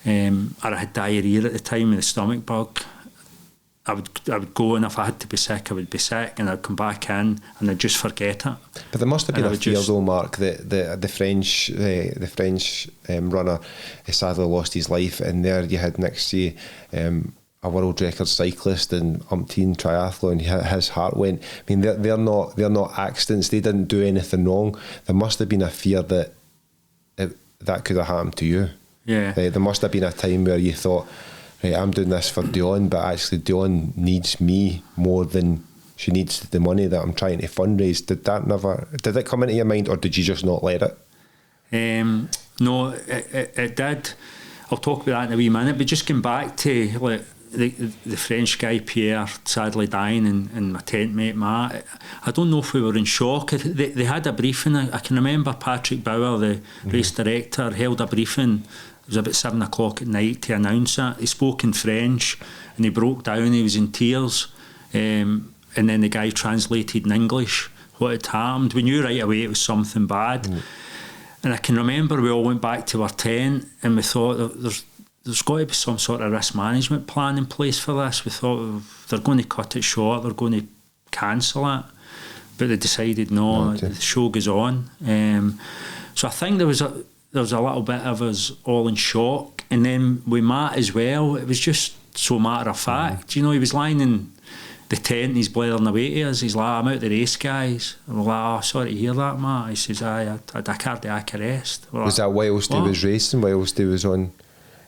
or I had diarrhoea at the time with the stomach bug, I would go, and if I had to be sick, I would be sick, and I'd come back in and I'd just forget it. But there must have been a fear though, Mark, that the French runner sadly lost his life, and there you had next to you a world record cyclist and umpteen triathlon. His heart went. I mean, they're not accidents. They didn't do anything wrong. There must have been a fear that that could have happened to you. Yeah. There must have been a time where you thought, right, I'm doing this for Dionne, but actually Dionne needs me more than she needs the money that I'm trying to fundraise. Did it come into your mind, or did you just not let it? No, it did. I'll talk about that in a wee minute, but just going back to like the French guy Pierre sadly dying, and my tent mate Matt, I don't know if we were in shock. They had a briefing. I can remember Patrick Bauer, the race director, held a briefing. It was about 7 o'clock at night to announce it. He spoke in French and he broke down. He was in tears, and then the guy translated in English what had happened. We knew right away it was something bad. And I can remember we all went back to our tent and we thought there's got to be some sort of risk management plan in place for this. We thought they're going to cut it short, they're going to cancel it, but they decided no, the show goes on. So I think there was a little bit of us all in shock, and then with Matt as well, it was just so matter of fact. You know, he was lying in the tent and he's blaring away to us. He's like, I'm out the race, guys. And we're like, oh, sorry to hear that, Matt. He says, I had a cardiac arrest. Was that whilst he was racing, whilst he was on?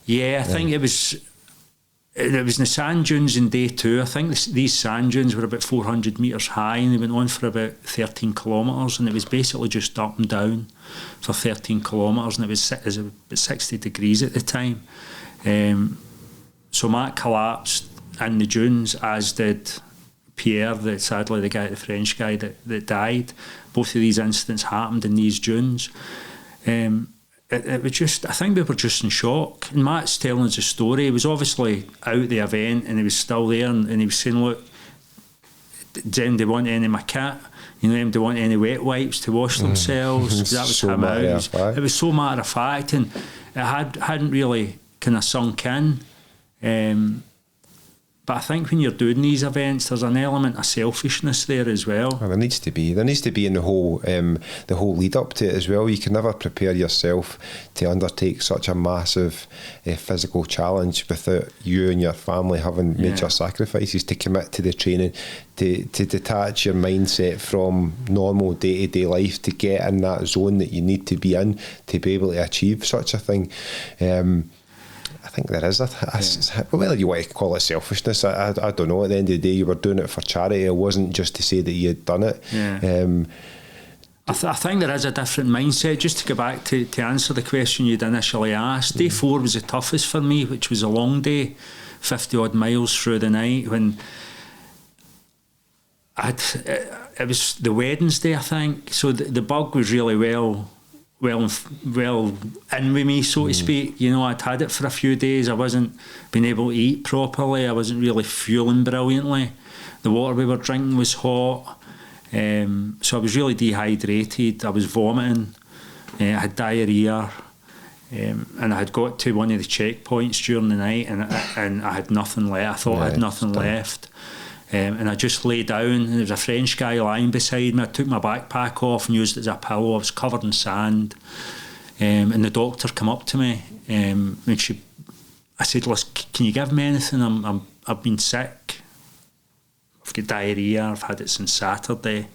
Yeah, I think it was in the sand dunes in day 2. I think these sand dunes were about 400 metres high, and they went on for about 13 kilometres, and it was basically just up and down for 13 kilometres, and it was about 60 degrees at the time. So Matt collapsed in the dunes, as did Pierre, sadly the French guy that died. Both of these incidents happened in these dunes. It was just, I think we were just in shock. And Matt's telling us a story. He was obviously out at the event and he was still there, and he was saying, look, does anybody want any of my kit? You know, anybody want any wet wipes to wash themselves? That was so him out. It was so matter of fact, and it hadn't really kind of sunk in. But I think when you're doing these events, there's an element of selfishness there as well. Well, there needs to be in the whole lead up to it as well. You can never prepare yourself to undertake such a massive physical challenge without you and your family having made your sacrifices to commit to the training, to detach your mindset from normal day-to-day life, to get in that zone that you need to be in to be able to achieve such a thing. I think there is whether you want to call it selfishness, I don't know. At the end of the day, you were doing it for charity. It wasn't just to say that you had done it. I think there is a different mindset. Just to go back to answer the question you'd initially asked, day 4 was the toughest for me, which was a long day, 50 odd miles through the night, when it was the Wednesday, I think, so the bug was really well in with me, so to speak. You know, I'd had it for a few days. I wasn't being able to eat properly. I wasn't really fueling brilliantly. The water we were drinking was hot, so I was really dehydrated. I was vomiting. I had diarrhea, and I had got to one of the checkpoints during the night, and I had nothing left. I thought I had nothing left. And I just lay down, and there was a French guy lying beside me. I took my backpack off and used it as a pillow. I was covered in sand, and the doctor came up to me, and I said, "Listen, can you give me anything? I've been sick. I've got diarrhea. I've had it since Saturday."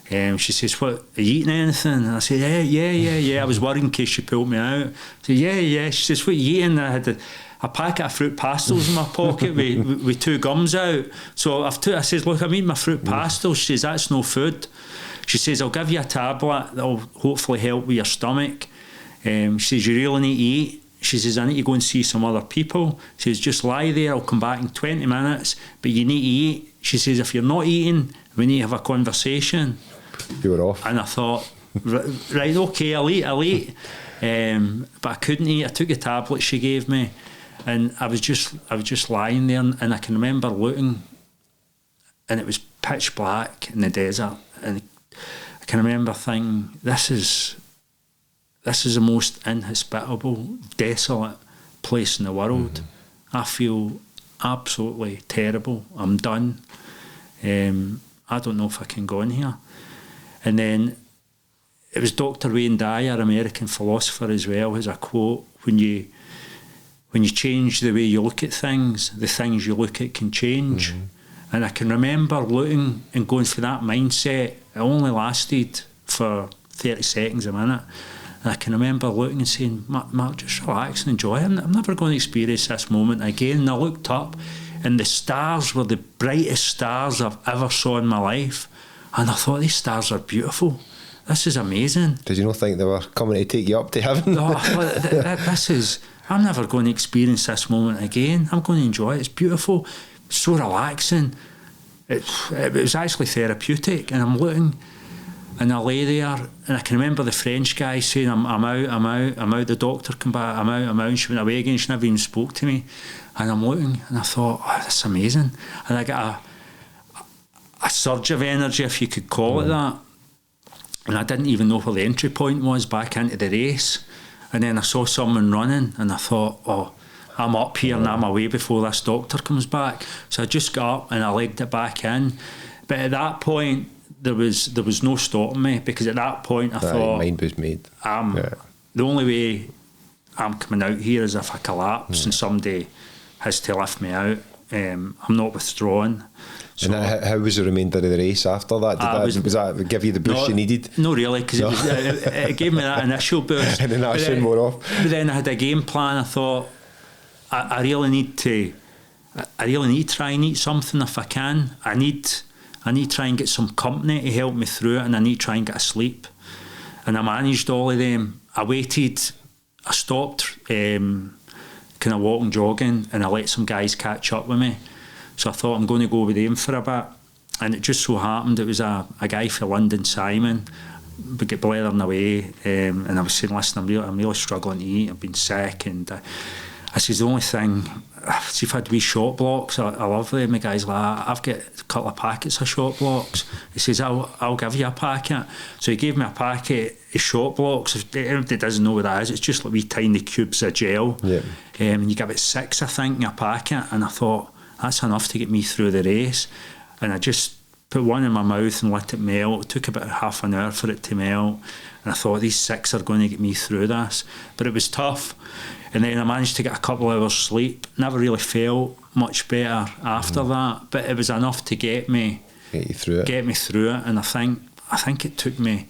She says, "What, are you eating anything?" And I said, yeah. I was worried in case she pulled me out. I said, yeah. She says, "What are you eating?" And I had a packet of fruit pastels in my pocket with 2 gums out. So I says, "Look, I'm eating my fruit pastels." She says, "That's no food." She says, "I'll give you a tablet that'll hopefully help with your stomach." She says, "You really need to eat." She says, "I need to go and see some other people." She says, "Just lie there, I'll come back in 20 minutes, but you need to eat." She says, "If you're not eating, we need to have a conversation." You were off. And I thought, right, okay, I'll eat. But I couldn't eat. I took the tablet she gave me, and I was just lying there, and I can remember looking, and it was pitch black in the desert, and I can remember thinking, this is the most inhospitable, desolate place in the world. I feel absolutely terrible. I'm done. I don't know if I can go in here. And then it was Dr. Wayne Dyer, American philosopher as well, has a quote: when you change the way you look at things, the things you look at can change. And I can remember looking and going for that mindset. It only lasted for 30 seconds, a minute. And I can remember looking and saying, Mark, just relax and enjoy it. I'm never going to experience this moment again. And I looked up, and the stars were the brightest stars I've ever saw in my life. And I thought, these stars are beautiful. This is amazing. Did you not think they were coming to take you up to heaven? No, I'm never going to experience this moment again. I'm going to enjoy it. It's beautiful. It's so relaxing. It was actually therapeutic. And I'm looking, and I lay there, and I can remember the French guy saying, I'm out. The doctor came back, I'm out. And she went away again. She never even spoke to me. And I'm looking, and I thought, oh, that's amazing. And I got a surge of energy, if you could call it that. And I didn't even know where the entry point was back into the race. And then I saw someone running, and I thought, oh, I'm up here and I'm away before this doctor comes back. So I just got up and I legged it back in. But at that point, there was no stopping me, because at that point I thought, mind was made. The only way I'm coming out here is if I collapse and somebody has to lift me out. I'm not withdrawing. So, and how was the remainder of the race after that? Was that give you the boost you needed? No, really, because it gave me that initial boost. And then that soon wore off. But then I had a game plan. I thought, I really need to try and eat something if I can. I need to try and get some company to help me through it, and I need to try and get a sleep. And I managed all of them. I waited. I stopped kind of walking, jogging, and I let some guys catch up with me. So I thought, I'm going to go with them for a bit. And it just so happened it was a guy from London, Simon. We get blathering away, and I was saying, listen, I'm really struggling to eat. I've been sick, and I says, the only thing, see if I had wee shot blocks, I love them. The guy's like, I've got a couple of packets of shot blocks. He says, I'll give you a packet. So he gave me a packet of shot blocks. If anybody doesn't know what that is, it's just like wee tiny cubes of gel. Yeah. And you give it 6, I think, in a packet. And I thought, that's enough to get me through the race. And I just put one in my mouth and let it melt. It took about half an hour for it to melt. And I thought, these 6 are going to get me through this. But it was tough. And then I managed to get a couple of hours sleep. Never really felt much better after that. But it was enough to get me through it. And I think it took me,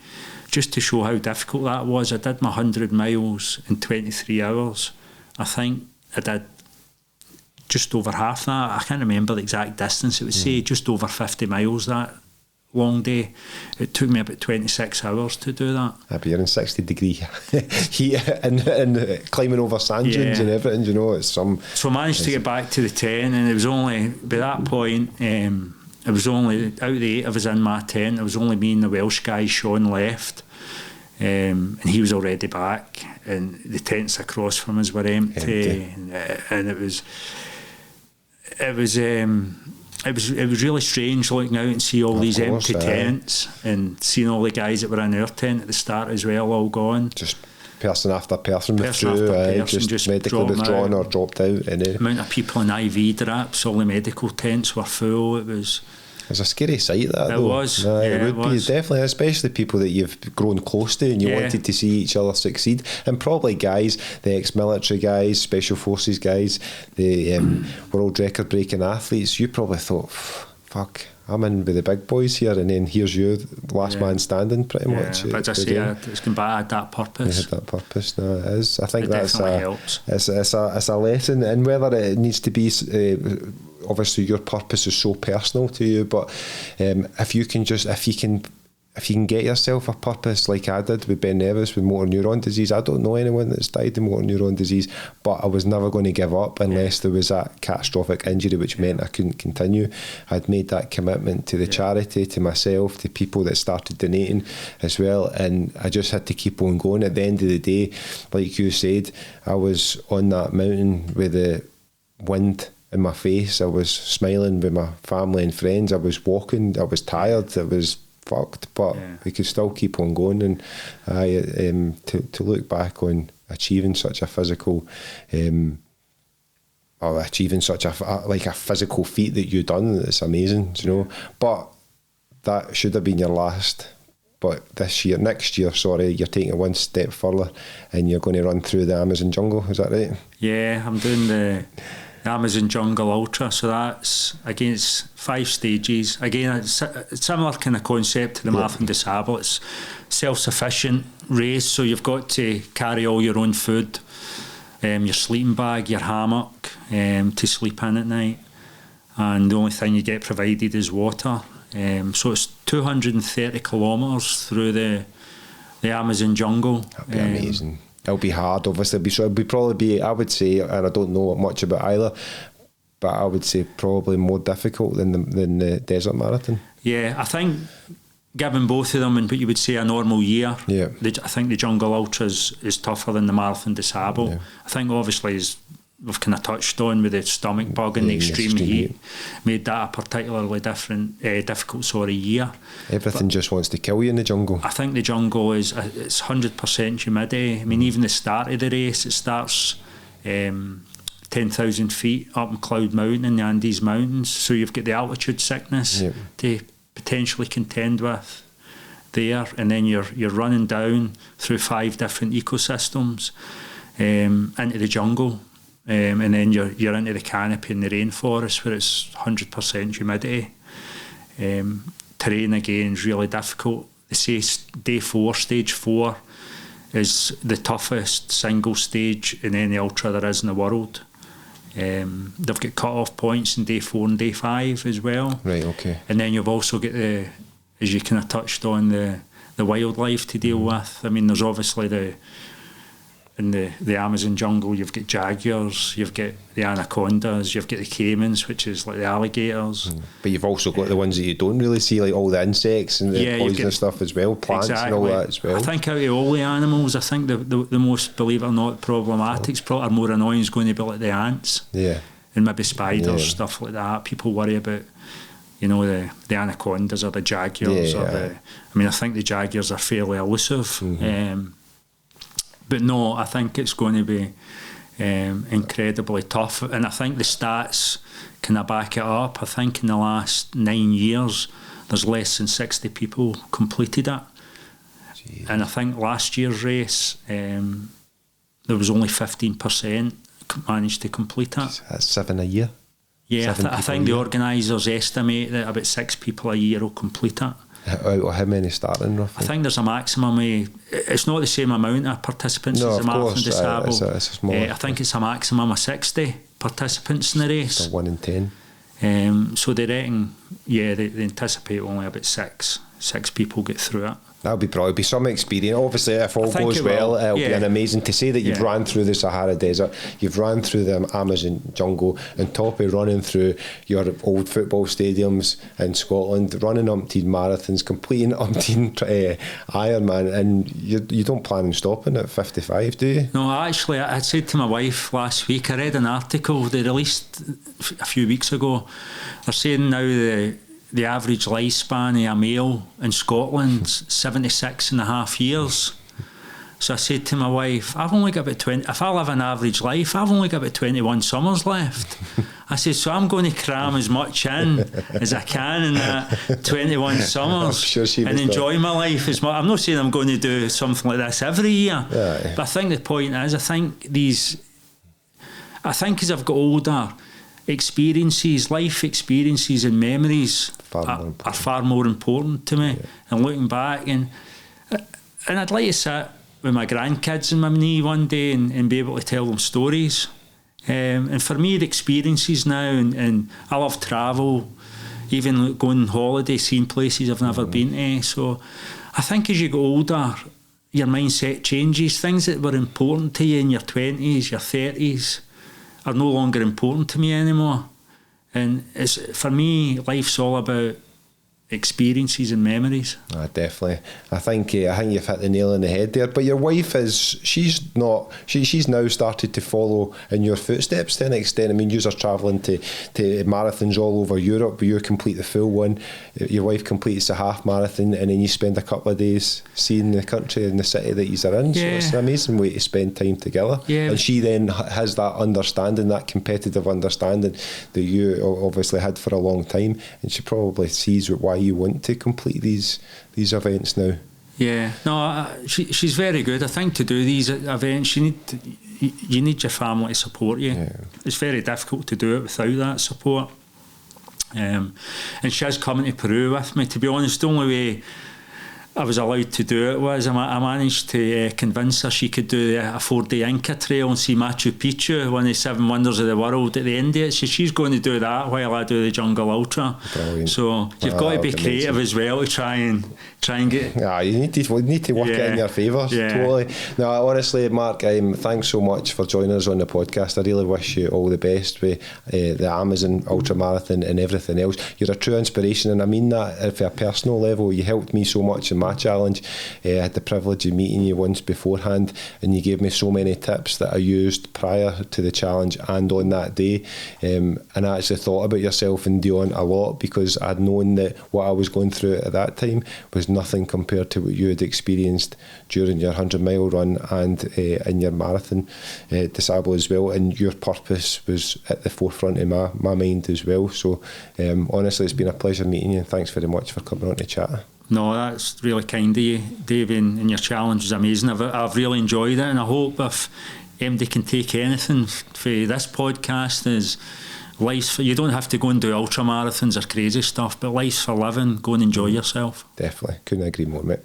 just to show how difficult that was, I did my 100 miles in 23 hours. I think I did just over half that. I can't remember the exact distance. It would say just over 50 miles that long day. It took me about 26 hours to do that. But you're in 60-degree heat and climbing over sand dunes and everything, you know. It's some. So I managed to get back to the 10, and it was only, by that point, it was only, out of the 8 of us in my tent, it was only me and the Welsh guy, Sean, left. And he was already back, and the tents across from us were empty. And it was really strange looking out and see all these empty tents, and seeing all the guys that were in our tent at the start as well, all gone. Just person after person withdrew, just medically withdrawn or dropped out. The amount of people in IV drips, all the medical tents were full. It's a scary sight, that, it though. Was. It would be, definitely, especially people that you've grown close to and you wanted to see each other succeed. And probably guys, the ex-military guys, special forces guys, the world record-breaking athletes, you probably thought, fuck, I'm in with the big boys here, and then here's you, last man standing, pretty much. But as I say, it's going back at that purpose. It had that purpose. No, it is. I think that's helps. It's a lesson, and whether it needs to be. Obviously, your purpose is so personal to you, but if you can get yourself a purpose like I did with Ben Nevis with motor neuron disease. I don't know anyone that's died of motor neuron disease, but I was never going to give up unless there was that catastrophic injury, which meant I couldn't continue. I'd made that commitment to the charity, to myself, to people that started donating as well, and I just had to keep on going. At the end of the day, like you said, I was on that mountain with the wind in my face. I was smiling with my family and friends. I was walking. I was tired. I was fucked, but we could still keep on going. And to look back on achieving such a physical, or achieving such a physical feat that you've done, it's amazing, you know. But that should have been your last. But next year, you're taking it one step further, and you're going to run through the Amazon jungle. Is that right? Yeah, I'm doing the Amazon Jungle Ultra, so that's against 5 stages. Again, it's a similar kind of concept to the Marathon des Sables. It's self-sufficient race, so you've got to carry all your own food, your sleeping bag, your hammock to sleep in at night, and the only thing you get provided is water. So it's 230 kilometres through the Amazon jungle. That'd be amazing. It'll be hard, obviously. It'll probably be, I would say, and I don't know much about either, but I would say probably more difficult than the desert marathon. Yeah, I think given both of them, and what you would say a normal year, I think the Jungle Ultra is tougher than the Marathon des Sables. Yeah. I think obviously, as we've kind of touched on with the stomach bug and the extreme heat, made that a particularly difficult year. Everything just wants to kill you in the jungle. I think the jungle it's 100% humidity. I mean, even the start of the race, it starts 10,000 feet up in Cloud Mountain in the Andes Mountains, so you've got the altitude sickness to potentially contend with there, and then you're running down through 5 different ecosystems into the jungle. And then you're into the canopy in the rainforest where it's 100% humidity. Terrain again is really difficult. They say day 4, stage 4, is the toughest single stage in any ultra there is in the world. They've got cut-off points in day 4 and day 5 as well. Right, okay. And then you've also got as you kind of touched on, the wildlife to deal with. I mean, there's obviously in the Amazon jungle, you've got jaguars, you've got the anacondas, you've got the caimans, which is like the alligators. But you've also got the ones that you don't really see, like all the insects and the poisonous stuff as well, plants and all that as well. I think out of all the animals, I think the most, believe it or not, problematic, are more annoying is going to be like the ants. Yeah. And maybe spiders, stuff like that. People worry about, you know, the anacondas or the jaguars. I mean, I think the jaguars are fairly elusive. But no, I think it's going to be incredibly tough. And I think the stats kind of back it up. I think in the last 9 years, there's less than 60 people completed it. Jeez. And I think last year's race, there was only 15% managed to complete it. That's 7 a year? Yeah, I think the organisers estimate that about 6 people a year will complete it. How many starting roughly? I think there's a maximum it's not the same amount of participants as a marathon disabled. It's a small, I think it's a maximum of 60 participants in the race. So 1 in 10. So they reckon, they anticipate only about six people get through it. That'll be probably some experience. Obviously, if all goes well, it'll be an amazing to say that you've ran through the Sahara Desert, you've ran through the Amazon jungle, on top of running through your old football stadiums in Scotland, running umpteen marathons, completing umpteen Ironman, and you don't plan on stopping at 55, do you? No, actually, I said to my wife last week, I read an article they released a few weeks ago. They're saying now the average lifespan of a male in Scotland's 76 and a half years. So I said to my wife, I've only got about 20, if I live an average life, I've only got about 21 summers left. I said, so I'm going to cram as much in as I can in that 21 summers and enjoy my life as much. I'm not saying I'm going to do something like this every year, but I think the point is, I think as I've got older, life experiences and memories are far more important to me. And looking back, and I'd like to sit with my grandkids on my knee one day and be able to tell them stories. And for me, the experiences now, and I love travel, even going on holiday, seeing places I've never been to. So I think as you get older, your mindset changes. Things that were important to you in your 20s, your 30s, are no longer important to me anymore. And for me, life's all about experiences and memories. Definitely. I think you've hit the nail on the head there. But your wife she's now started to follow in your footsteps to an extent. I mean, you're travelling to marathons all over Europe, but you complete the full one. Your wife completes the half marathon, and then you spend a couple of days seeing the country and the city that you're in. So it's an amazing way to spend time together. And she then has that understanding, that competitive understanding that you obviously had for a long time, and she probably sees why you want to complete these events now. She's very good. I think to do these events, you need your family to support you. It's very difficult to do it without that support. And she has come to Peru with me. To be honest, the only way I was allowed to do it was I managed to convince her she could do a 4-day Inca trail and see Machu Picchu, one of the 7 wonders of the world, at the end of it. So she's going to do that while I do the Jungle Ultra. Brilliant. So you've got to be creative as well to try and get. You need to work it in your favour. Totally. No, honestly, Mark, thanks so much for joining us on the podcast. I really wish you all the best with the Amazon Ultra Marathon and everything else. You're a true inspiration, and I mean that at a personal level. You helped me so much in my challenge. I had the privilege of meeting you once beforehand, and you gave me so many tips that I used prior to the challenge and on that day. And I actually thought about yourself and Dionne a lot, because I'd known that what I was going through at that time was nothing compared to what you had experienced during your 100-mile run and in your marathon disabled as well. And your purpose was at the forefront of my mind as well. So honestly, it's been a pleasure meeting you, and thanks very much for coming on to chat. No, that's really kind of you, Davey, and your challenge is amazing. I've really enjoyed it, and I hope if anybody can take anything for this podcast is life's for, you don't have to go and do ultra marathons or crazy stuff, but life's for living. Go and enjoy yourself. Definitely, couldn't agree more, mate.